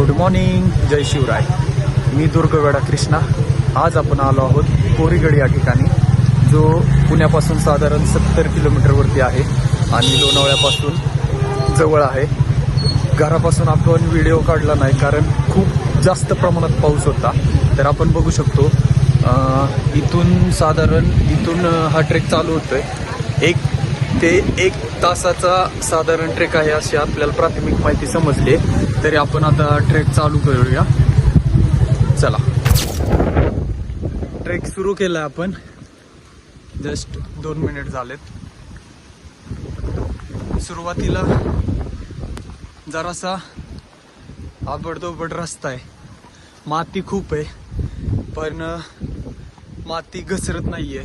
Good morning, जय शिवराय. मी दुर्गगडा कृष्णा. आज आपण आलो आहोत कोरीगड या ठिकाणी, जो पुण्यापासून साधारण 70 किलोमीटरवरती आहे आणि लोणावळ्यापासून जवळ आहे. घरापासून आपण व्हिडिओ काढला नाही कारण खूप जास्त प्रमाणात पाऊस होता. तर आपण बघू शकतो इथून हा ट्रेक चालू होतोय. 1 ते 1 तासाचा साधारण ट्रेक आहे अशी आपल्याला प्राथमिक माहिती समजली. तरी आपण आता ट्रेक चालू करूया. चला, ट्रेक सुरू केला आपण. जस्ट 2 मिनिट झालेत. सुरुवातीला जरासा आबडधोबड रस्ता आहे, माती खूप आहे, पण माती घसरत नाहीये,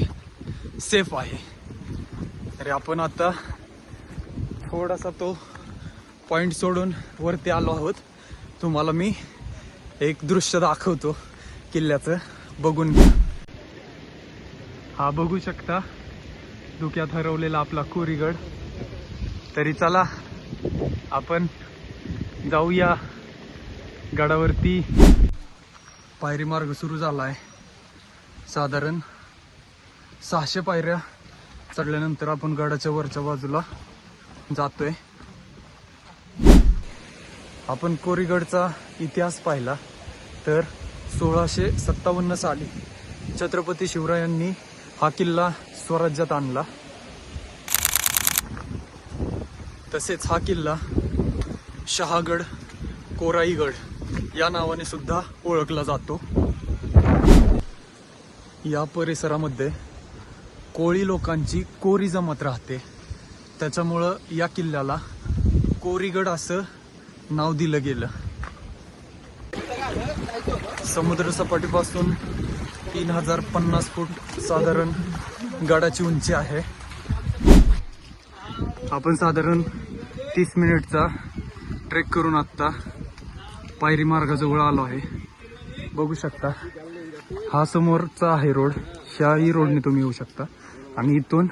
सेफ आहे. तरी आपण आता थोडासा तो पॉइंट सोडून वरती आलो आहोत. तुम्हाला मी एक दृश्य दाखवतो किल्ल्याचं, बघून घ्या. हा बघू शकता धुक्यात हरवलेला आपला कोरीगड. तरी चला आपण जाऊया गडावरती. पायरी मार्ग सुरू झाला आहे. साधारण 600 पायऱ्या चढल्यानंतर आपण गडाच्या वरच्या बाजूला जातोय. आपण कोरीगडचा इतिहास पाहिला तर 1657 साली छत्रपती शिवरायांनी हा किल्ला स्वराज्यात आणला. तसेच हा किल्ला शहागड, कोराईगड या नावाने सुद्धा ओळखला जातो. या परिसरामध्ये कोळी लोकांची कोरी जमात राहते, त्याच्यामुळं या किल्ल्याला कोरीगड असं नाव दिलं गेलं. समुद्र सपाटीपासून 3050 फूट साधारण गडाची उंची आहे. आपण साधारण 30 मिनिटचा ट्रेक करून आत्ता पायरी मार्गाजवळ आलो आहे. बघू शकता हा समोरचा आहे रोड. ह्याही रोडने तुम्ही येऊ शकता आणि इथून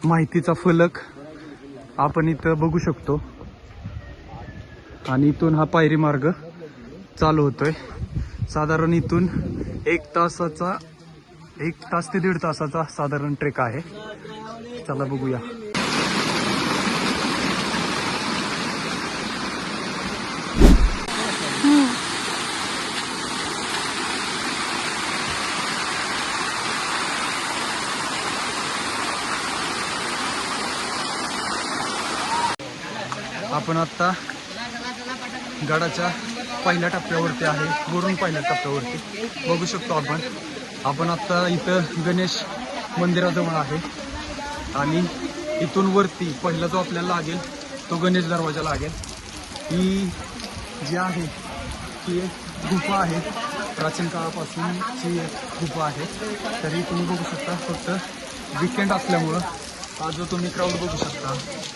माहितीचा फलक आपण इथं बघू शकतो आणि इथून हा पायरी मार्ग चालू होतोय. साधारण इथून 1 तास ते 1.5 तासाचा साधारण ट्रेक आहे. चला बघूया. आपण आता गडाच्या पहिल्या टप्प्यावरती आहे, वरून पहिल्या टप्प्यावरती बघू शकतो आपण आता इथं गणेश मंदिराजवळ आहे आणि इथून वरती पहिला जो आपल्याला लागेल तो गणेश दरवाजा लागेल. ही जी आहे ती एक गुफा आहे, प्राचीन काळापासूनची एक गुफा आहे. तरी तुम्ही बघू शकता फक्त वीकेंड असल्यामुळं हा जो तुम्ही क्राऊड बघू शकता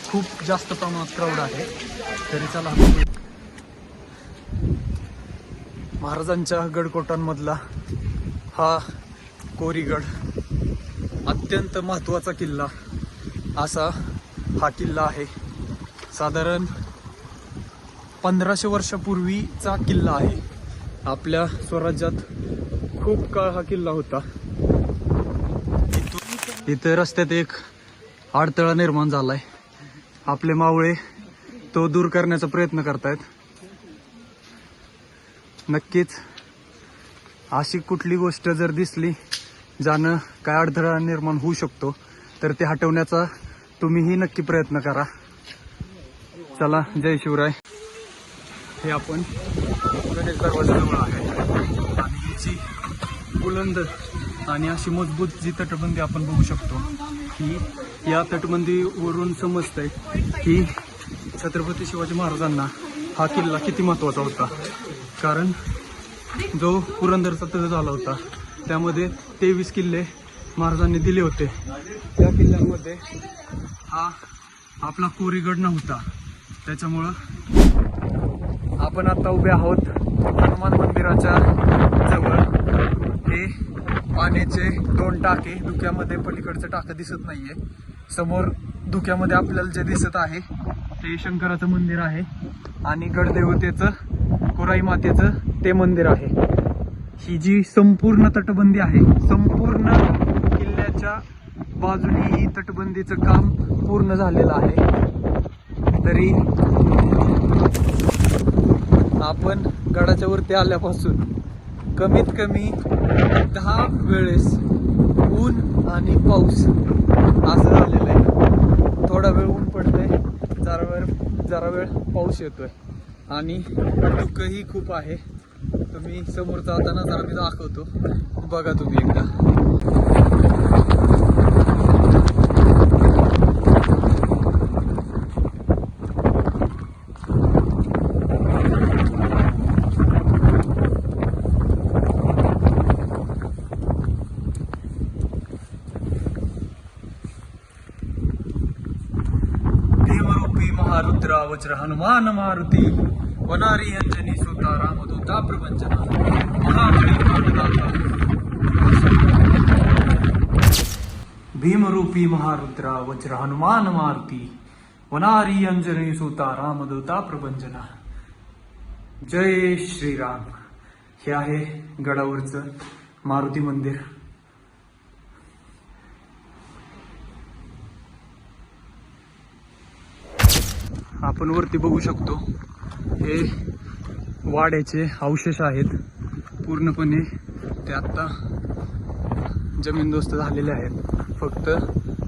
खूप जास्त प्रमाणात क्राऊड आहे. तरी चला, महाराजांच्या गडकोटांमधला हा कोरीगड अत्यंत महत्त्वाचा किल्ला असा हा किल्ला आहे. साधारण 1500 वर्षापूर्वीचा किल्ला आहे. आपल्या स्वराज्यात खूप काळ हा किल्ला होता. इथं रस्त्यात एक अडथळा निर्माण झालाय. आपले मावळे तो दूर करण्याचा प्रयत्न करतायत. नक्कीच अशी कुठली गोष्ट जर दिसली ज्यानं काय अडथळा निर्माण होऊ शकतो तर ते हटवण्याचा तुम्हीही नक्की प्रयत्न करा. चला, जय शिवराय. हे आपण गणेश दरवाजाजवळ आहे आणि हिची बुलंद आणि अशी मजबूत जी तटबंदी आपण बघू शकतो की या तटबंदीवरून समजतंय की छत्रपती शिवाजी महाराजांना हा किल्ला किती महत्त्वाचा होता. कारण जो पुरंदरचा तह झाला होता त्यामध्ये 23 किल्ले महाराजांनी दिले होते. त्या किल्ल्यांमध्ये हा आपला कोरीगड नव्हता. त्याच्यामुळं आपण आता उभे आहोत हनुमान मंदिराच्या जवळ. हे पाण्याचे 2 टाके, धुक्यामध्ये पलीकडचं टाकं दिसत नाहीये. समोर धुक्यामध्ये आपल्याला जे दिसत आहे ते शंकराचं मंदिर आहे. आणि गडदेवतेचं कोराई मातेचं ते मंदिर आहे. ही जी संपूर्ण तटबंदी आहे, संपूर्ण किल्ल्याच्या बाजूने ही तटबंदीचं काम पूर्ण झालेलं आहे. तरी आपण गडाच्या वरती आल्यापासून कमीत कमी 10 वेळेस ऊन आणि पाऊस असं झालेलं आहे. थोडा वेळ ऊन पडतंय, जरा वेळ पाऊस येतोय आणि धुकंही खूप आहे. तुम्ही समोर जाताना जरा मी दाखवतो, बघा तुम्ही एकदा. भीमरूपी महारुद्रा वज्र हनुमान मारुती वनारी अंजनी सुता रामदूता प्रपंचना महाबली प्राणदाता. भीमरूपी महारुद्रा वज्र हनुमान मारुती वनारी अंजनी सुता रामदूता प्रपंचना. जय श्रीराम. हे आहे गडावरचं मारुती मंदिर. आपण वरती बघू शकतो, हे वाड्याचे अवशेष आहेत. पूर्णपणे ते आता जमीनदोस्त झालेले आहेत. फक्त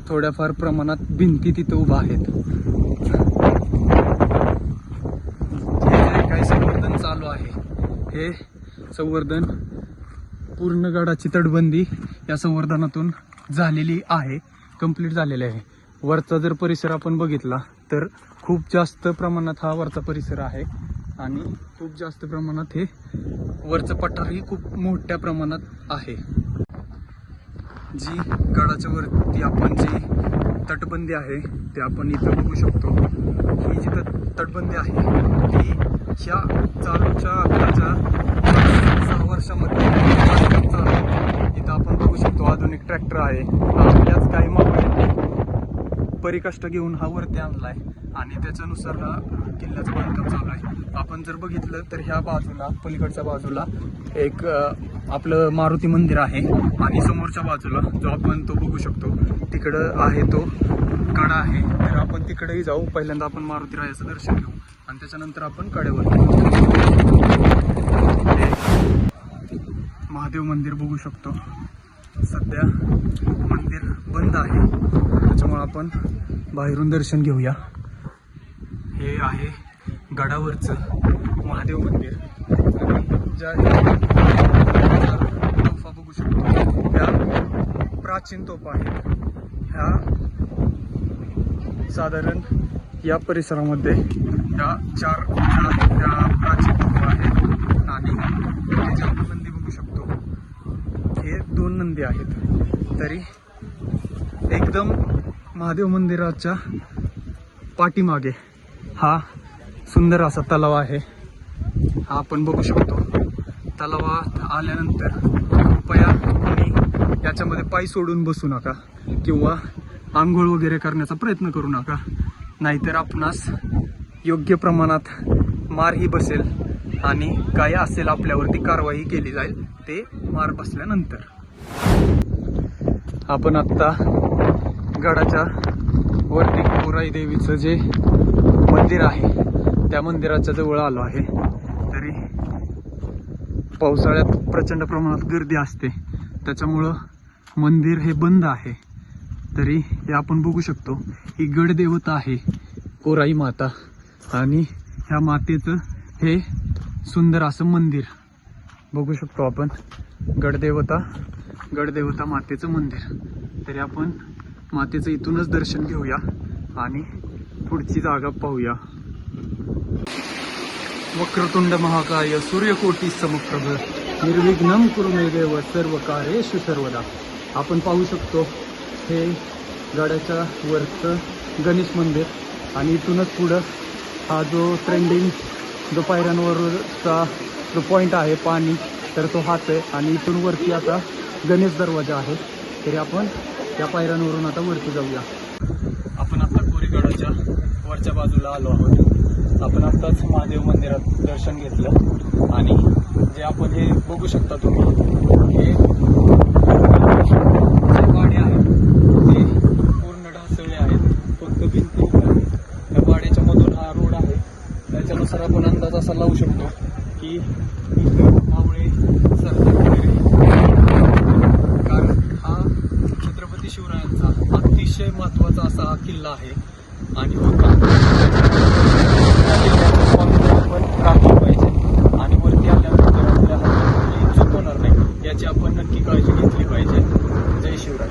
थोड्याफार प्रमाणात भिंती तिथं उभा आहेत. हे काही संवर्धन चालू आहे. हे संवर्धन पूर्ण गडाची तटबंदी या संवर्धनातून झालेली आहे, कंप्लीट झालेली आहे. वरचा जर परिसर आपण बघितला तर खूप जास्त प्रमाणात हा वरचा परिसर आहे आणि खूप जास्त प्रमाणात हे वरचं पठारही खूप मोठ्या प्रमाणात आहे. जी गडाच्या वरती आपण जी तटबंदी आहे ते आपण इथं बघू शकतो. ही जी तटबंदी आहे ती ह्या चालूच्या आताच्या 6 वर्षामध्ये चालू आहे. इथं आपण बघू शकतो आधुनिक ट्रॅक्टर आहे. आपल्याच काही मावळ्यांनी परिकष्ट घेऊन हा वरती आणलाय आणि त्याच्यानुसार हा किल्ल्याचं बांधकाम चालू आहे. आपण जर बघितलं तर ह्या बाजूला, पलीकडच्या बाजूला एक आपलं मारुती मंदिर आहे आणि समोरच्या बाजूला जो आपण तो बघू शकतो तिकडं आहे तो कडा आहे. तर आपण तिकडेही जाऊ. पहिल्यांदा आपण मारुती रायाचं दर्शन घेऊ आणि त्याच्यानंतर आपण कडेवर महादेव मंदिर बघू शकतो. सध्या मंदिर बंद आहे, त्याच्यामुळे आपण बाहेरून दर्शन घेऊया. हे आहे गडावरचं महादेव मंदिर. ज्या तोफा बघू शकतो त्या प्राचीन तोफा आहेत. ह्या साधारण या परिसरामध्ये ह्या 4 प्राचीन तोफा आहेत आणि त्याची आपण नंदी बघू शकतो. हे 2 नंदी आहेत. तरी एकदम महादेव मंदिराच्या पाठीमागे हा सुंदर असा तलाव आहे. हा आपण बघू शकतो. तलावात आल्यानंतर कृपया कोणी याच्यामध्ये पाय सोडून बसू नका किंवा आंघोळ वगैरे करण्याचा प्रयत्न करू नका, नाहीतर आपणास योग्य प्रमाणात मारही बसेल आणि काय असेल आपल्यावरती कारवाई केली जाईल ते मार बसल्यानंतर. आपण आत्ता गडाच्या वरती कोराई देवीचं जे मंदिर आहे त्या मंदिराच्या जवळ आलो आहे. तरी पावसाळ्यात प्रचंड प्रमाणात गर्दी असते, त्याच्यामुळं मंदिर हे बंद आहे. तरी हे आपण बघू शकतो, ही गडदेवता आहे कोराई माता आणि ह्या मातेचं हे सुंदर असं मंदिर बघू शकतो आपण. गडदेवता मातेचं मंदिर. तरी आपण मातेचं इथूनच दर्शन घेऊया आणि पुढची जागा पाहूया. वक्रतुंड महाकाय सूर्यकोटी समप्रभ निर्विघ्नं कुरु मे देव सर्व कार्येषु सर्वदा. आपण पाहू शकतो हे गडाच्या वरचं गणेश मंदिर आणि इथूनच पुढं हा जो ट्रेंडिंग जो पायऱ्यांवरचा जो पॉईंट आहे पाणी, तर तो हाच आहे. आणि इथून वरती आता गणेश दरवाजा आहे. तरी आपण या पायऱ्यांवरून आता वरती जाऊया. आपण आता कोरीगडाच्या वरच्या बाजूला आलो आहोत आपण आत्ताच महादेव मंदिरात दर्शन घेतलं आणि जे आपण हे बघू शकता तुम्ही, हे जे वाडे आहेत ते पूर्ण ढासळले आहेत, फक्त भिंती आहेत. त्या वाड्याच्या मधून हा रोड आहे. त्याच्यानुसार आपण अंदाज असा लावू शकतो की इथं मावळे सरदार वगैरे, कारण हा छत्रपती शिवरायांचा अतिशय महत्वाचा असा हा किल्ला आहे आणि होता. आपण राखलं पाहिजे आणि वरती आल्यानंतर आपल्या हातात चूक होणार नाही याची आपण नक्की काळजी घेतली पाहिजे. जय शिवराय.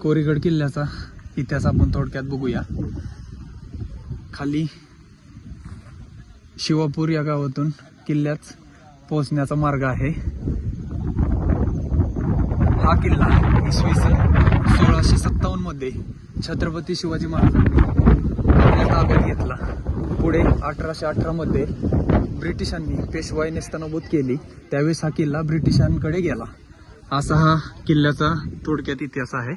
कोरीगड किल्ल्याचा इतिहास आपण थोडक्यात बघूया. खाली शिवापूर या गावातून किल्ल्यात पोहोचण्याचा मार्ग आहे. हा किल्ला इसवी सन 1657 मध्ये छत्रपती शिवाजी महाराजांनी आपल्या ताब्यात घेतला. पुढे 1818 मध्ये ब्रिटिशांनी पेशवाई नेस्तनाबूत केली. त्यावेळेस हा किल्ला ब्रिटिशांकडे गेला. असा हा किल्ल्याचा थोडक्यात इतिहास आहे.